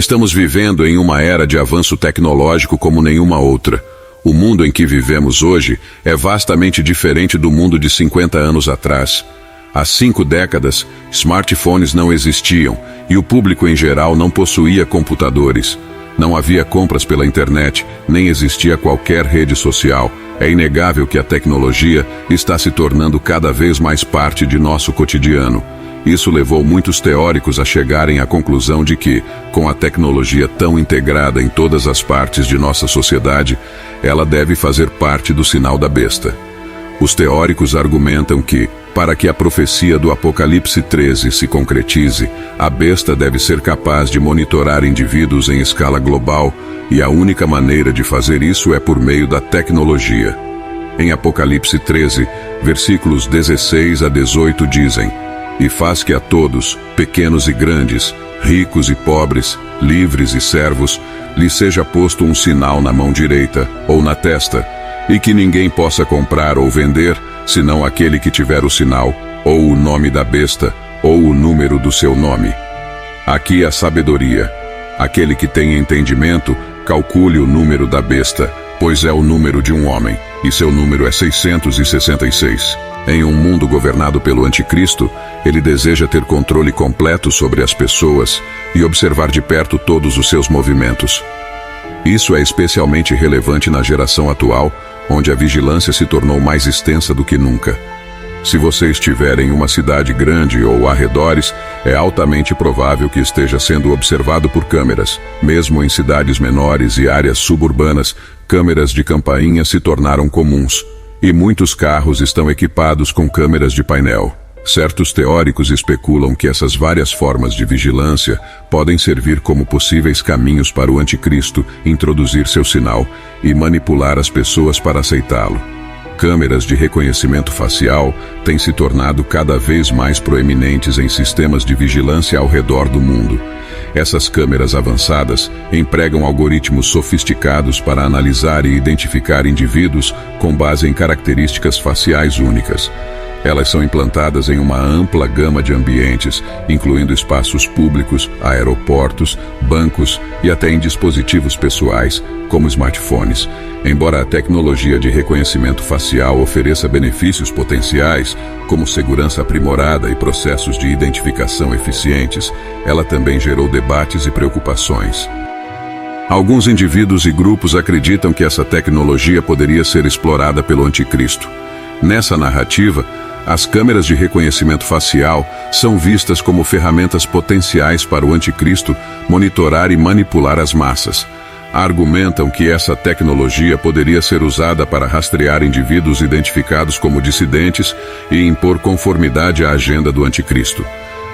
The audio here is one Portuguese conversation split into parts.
Estamos vivendo em uma era de avanço tecnológico como nenhuma outra. O mundo em que vivemos hoje é vastamente diferente do mundo de 50 anos atrás. Há 5 décadas, smartphones não existiam e o público em geral não possuía computadores. Não havia compras pela internet, nem existia qualquer rede social. É inegável que a tecnologia está se tornando cada vez mais parte de nosso cotidiano. Isso levou muitos teóricos a chegarem à conclusão de que, com a tecnologia tão integrada em todas as partes de nossa sociedade, ela deve fazer parte do sinal da besta. Os teóricos argumentam que, para que a profecia do Apocalipse 13 se concretize, a besta deve ser capaz de monitorar indivíduos em escala global, e a única maneira de fazer isso é por meio da tecnologia. Em Apocalipse 13, versículos 16 a 18 dizem: "E faz que a todos, pequenos e grandes, ricos e pobres, livres e servos, lhe seja posto um sinal na mão direita ou na testa, e que ninguém possa comprar ou vender, senão aquele que tiver o sinal, ou o nome da besta, ou o número do seu nome. Aqui a sabedoria. Aquele que tem entendimento, calcule o número da besta, pois é o número de um homem, e seu número é 666. Em um mundo governado pelo anticristo, ele deseja ter controle completo sobre as pessoas e observar de perto todos os seus movimentos. Isso é especialmente relevante na geração atual, onde a vigilância se tornou mais extensa do que nunca. Se você estiver em uma cidade grande ou arredores, é altamente provável que esteja sendo observado por câmeras. Mesmo em cidades menores e áreas suburbanas, câmeras de campainha se tornaram comuns. E muitos carros estão equipados com câmeras de painel. Certos teóricos especulam que essas várias formas de vigilância podem servir como possíveis caminhos para o anticristo introduzir seu sinal e manipular as pessoas para aceitá-lo. Câmeras de reconhecimento facial têm se tornado cada vez mais proeminentes em sistemas de vigilância ao redor do mundo. Essas câmeras avançadas empregam algoritmos sofisticados para analisar e identificar indivíduos com base em características faciais únicas. Elas são implantadas em uma ampla gama de ambientes, incluindo espaços públicos, aeroportos, bancos e até em dispositivos pessoais, como smartphones. Embora a tecnologia de reconhecimento facial ofereça benefícios potenciais, como segurança aprimorada e processos de identificação eficientes, ela também gerou debates e preocupações. Alguns indivíduos e grupos acreditam que essa tecnologia poderia ser explorada pelo anticristo. Nessa narrativa, as câmeras de reconhecimento facial são vistas como ferramentas potenciais para o anticristo monitorar e manipular as massas. Argumentam que essa tecnologia poderia ser usada para rastrear indivíduos identificados como dissidentes e impor conformidade à agenda do anticristo.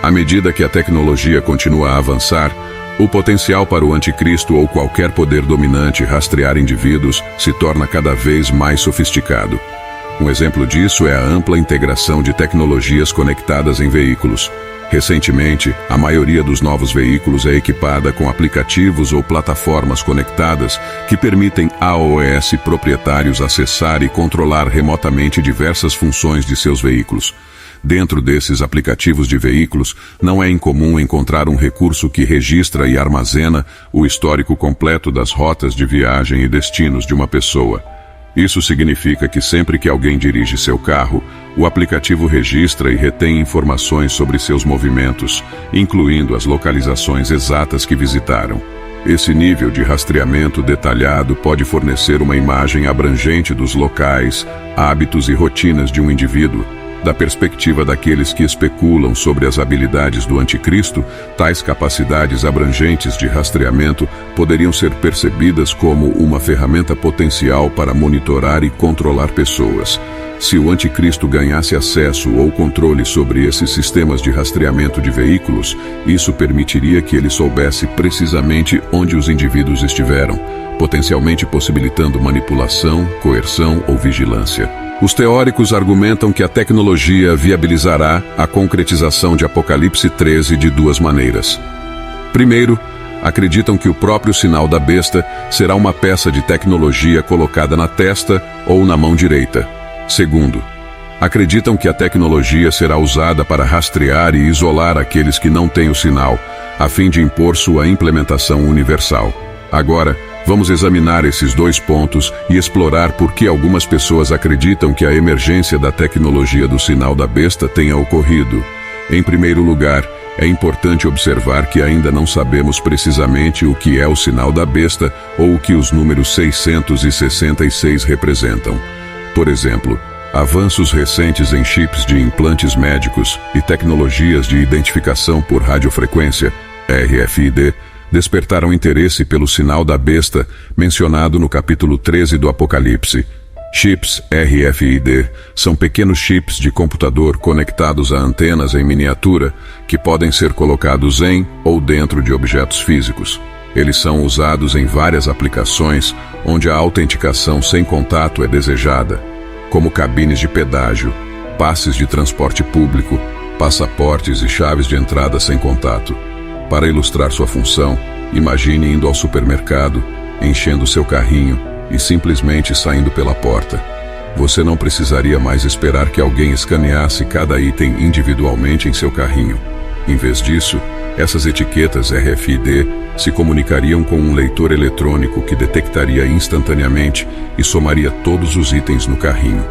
À medida que a tecnologia continua a avançar, o potencial para o anticristo ou qualquer poder dominante rastrear indivíduos se torna cada vez mais sofisticado. Um exemplo disso é a ampla integração de tecnologias conectadas em veículos. Recentemente, a maioria dos novos veículos é equipada com aplicativos ou plataformas conectadas que permitem aos proprietários acessar e controlar remotamente diversas funções de seus veículos. Dentro desses aplicativos de veículos, não é incomum encontrar um recurso que registra e armazena o histórico completo das rotas de viagem e destinos de uma pessoa. Isso significa que sempre que alguém dirige seu carro, o aplicativo registra e retém informações sobre seus movimentos, incluindo as localizações exatas que visitaram. Esse nível de rastreamento detalhado pode fornecer uma imagem abrangente dos locais, hábitos e rotinas de um indivíduo. Da perspectiva daqueles que especulam sobre as habilidades do anticristo, tais capacidades abrangentes de rastreamento poderiam ser percebidas como uma ferramenta potencial para monitorar e controlar pessoas. Se o anticristo ganhasse acesso ou controle sobre esses sistemas de rastreamento de veículos, isso permitiria que ele soubesse precisamente onde os indivíduos estiveram, potencialmente possibilitando manipulação, coerção ou vigilância. Os teóricos argumentam que a tecnologia viabilizará a concretização de Apocalipse 13 de 2 maneiras. Primeiro, acreditam que o próprio sinal da besta será uma peça de tecnologia colocada na testa ou na mão direita. Segundo, acreditam que a tecnologia será usada para rastrear e isolar aqueles que não têm o sinal, a fim de impor sua implementação universal. Agora, vamos examinar esses dois pontos e explorar por que algumas pessoas acreditam que a emergência da tecnologia do sinal da besta tenha ocorrido. Em primeiro lugar, é importante observar que ainda não sabemos precisamente o que é o sinal da besta ou o que os números 666 representam. Por exemplo, avanços recentes em chips de implantes médicos e tecnologias de identificação por radiofrequência, RFID, despertaram interesse pelo sinal da besta mencionado no capítulo 13 do Apocalipse. Chips RFID são pequenos chips de computador conectados a antenas em miniatura que podem ser colocados em ou dentro de objetos físicos. Eles são usados em várias aplicações onde a autenticação sem contato é desejada, como cabines de pedágio, passes de transporte público, passaportes e chaves de entrada sem contato. Para ilustrar sua função, imagine indo ao supermercado, enchendo seu carrinho e simplesmente saindo pela porta. Você não precisaria mais esperar que alguém escaneasse cada item individualmente em seu carrinho. Em vez disso, essas etiquetas RFID se comunicariam com um leitor eletrônico que detectaria instantaneamente e somaria todos os itens no carrinho.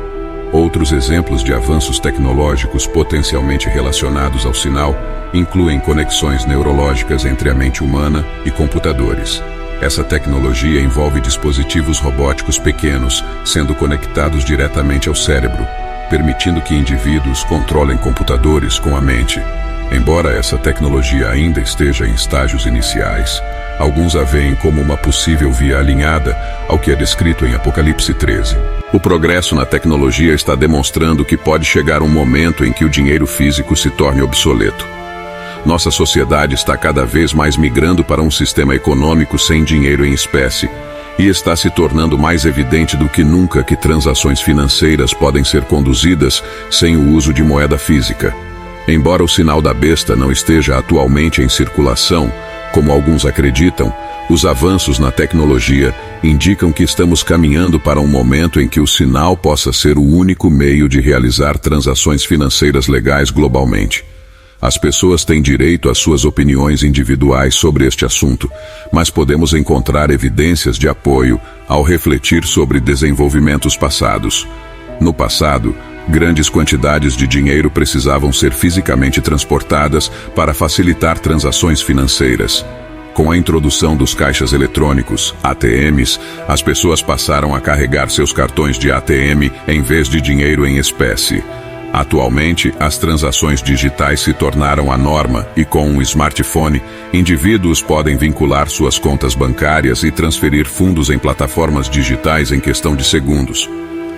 Outros exemplos de avanços tecnológicos potencialmente relacionados ao sinal incluem conexões neurológicas entre a mente humana e computadores. Essa tecnologia envolve dispositivos robóticos pequenos sendo conectados diretamente ao cérebro, permitindo que indivíduos controlem computadores com a mente. Embora essa tecnologia ainda esteja em estágios iniciais, alguns a veem como uma possível via alinhada ao que é descrito em Apocalipse 13. O progresso na tecnologia está demonstrando que pode chegar um momento em que o dinheiro físico se torne obsoleto. Nossa sociedade está cada vez mais migrando para um sistema econômico sem dinheiro em espécie, e está se tornando mais evidente do que nunca que transações financeiras podem ser conduzidas sem o uso de moeda física. Embora o sinal da besta não esteja atualmente em circulação, como alguns acreditam, os avanços na tecnologia indicam que estamos caminhando para um momento em que o sinal possa ser o único meio de realizar transações financeiras legais globalmente. As pessoas têm direito às suas opiniões individuais sobre este assunto, mas podemos encontrar evidências de apoio ao refletir sobre desenvolvimentos passados. No passado, grandes quantidades de dinheiro precisavam ser fisicamente transportadas para facilitar transações financeiras. Com a introdução dos caixas eletrônicos, ATMs, as pessoas passaram a carregar seus cartões de ATM em vez de dinheiro em espécie. Atualmente, as transações digitais se tornaram a norma e com um smartphone, indivíduos podem vincular suas contas bancárias e transferir fundos em plataformas digitais em questão de segundos.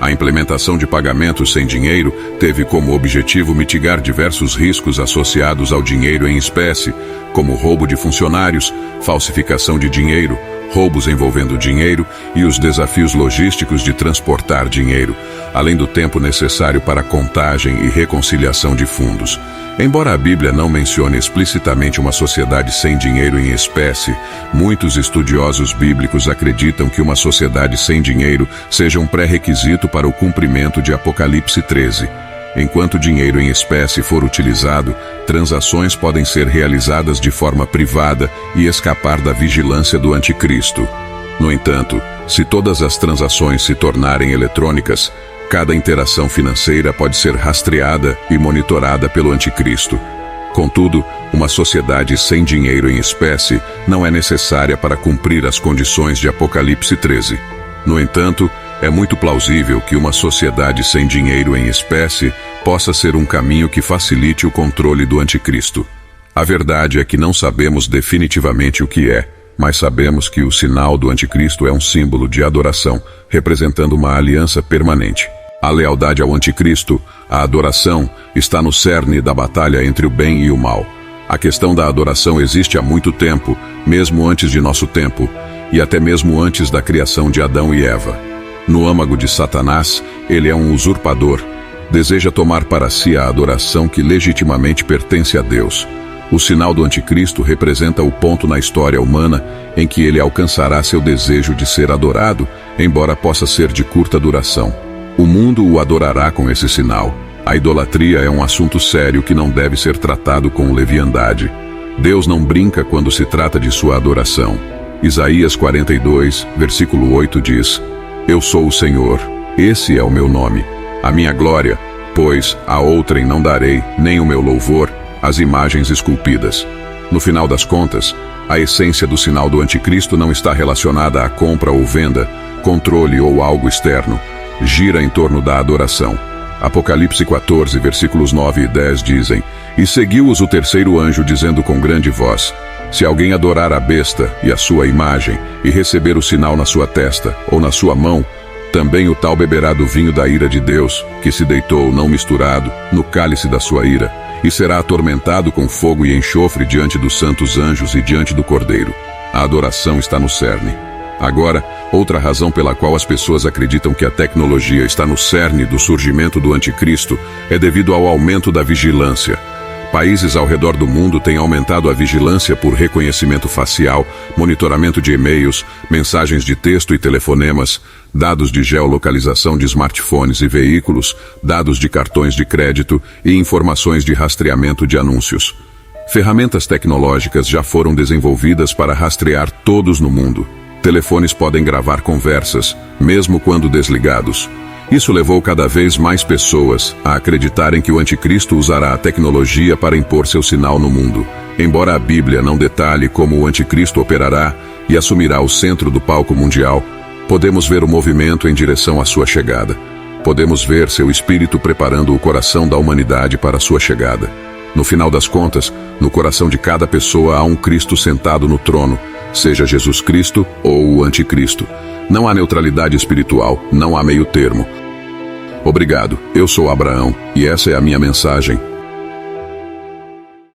A implementação de pagamentos sem dinheiro teve como objetivo mitigar diversos riscos associados ao dinheiro em espécie, como roubo de funcionários, falsificação de dinheiro, roubos envolvendo dinheiro e os desafios logísticos de transportar dinheiro, além do tempo necessário para contagem e reconciliação de fundos. Embora a Bíblia não mencione explicitamente uma sociedade sem dinheiro em espécie, muitos estudiosos bíblicos acreditam que uma sociedade sem dinheiro seja um pré-requisito para o cumprimento de Apocalipse 13. Enquanto dinheiro em espécie for utilizado, transações podem ser realizadas de forma privada e escapar da vigilância do anticristo. No entanto, se todas as transações se tornarem eletrônicas, cada interação financeira pode ser rastreada e monitorada pelo anticristo. Contudo, uma sociedade sem dinheiro em espécie não é necessária para cumprir as condições de Apocalipse 13. No entanto, é muito plausível que uma sociedade sem dinheiro em espécie possa ser um caminho que facilite o controle do anticristo. A verdade é que não sabemos definitivamente o que é, mas sabemos que o sinal do anticristo é um símbolo de adoração, representando uma aliança permanente. A lealdade ao anticristo, a adoração, está no cerne da batalha entre o bem e o mal. A questão da adoração existe há muito tempo, mesmo antes de nosso tempo, e até mesmo antes da criação de Adão e Eva. No âmago de Satanás, ele é um usurpador. Deseja tomar para si a adoração que legitimamente pertence a Deus. O sinal do anticristo representa o ponto na história humana em que ele alcançará seu desejo de ser adorado, embora possa ser de curta duração. O mundo o adorará com esse sinal. A idolatria é um assunto sério que não deve ser tratado com leviandade. Deus não brinca quando se trata de sua adoração. Isaías 42, versículo 8 diz: Eu sou o Senhor, esse é o meu nome. A minha glória, pois a outrem não darei, nem o meu louvor, às imagens esculpidas. No final das contas, a essência do sinal do anticristo não está relacionada à compra ou venda, controle ou algo externo. Gira em torno da adoração. Apocalipse 14, versículos 9 e 10 dizem: E seguiu-os o terceiro anjo, dizendo com grande voz: Se alguém adorar a besta e a sua imagem, e receber o sinal na sua testa ou na sua mão, também o tal beberá do vinho da ira de Deus, que se deitou não misturado no cálice da sua ira, e será atormentado com fogo e enxofre diante dos santos anjos e diante do Cordeiro. A adoração está no cerne. Agora, outra razão pela qual as pessoas acreditam que a tecnologia está no cerne do surgimento do anticristo é devido ao aumento da vigilância. Países ao redor do mundo têm aumentado a vigilância por reconhecimento facial, monitoramento de e-mails, mensagens de texto e telefonemas, dados de geolocalização de smartphones e veículos, dados de cartões de crédito e informações de rastreamento de anúncios. Ferramentas tecnológicas já foram desenvolvidas para rastrear todos no mundo. Telefones podem gravar conversas, mesmo quando desligados. Isso levou cada vez mais pessoas a acreditarem que o anticristo usará a tecnologia para impor seu sinal no mundo. Embora a Bíblia não detalhe como o anticristo operará e assumirá o centro do palco mundial, podemos ver o movimento em direção à sua chegada. Podemos ver seu espírito preparando o coração da humanidade para a sua chegada. No final das contas, no coração de cada pessoa há um Cristo sentado no trono, seja Jesus Cristo ou o anticristo. Não há neutralidade espiritual, não há meio termo. Obrigado, eu sou Abraão, e essa é a minha mensagem.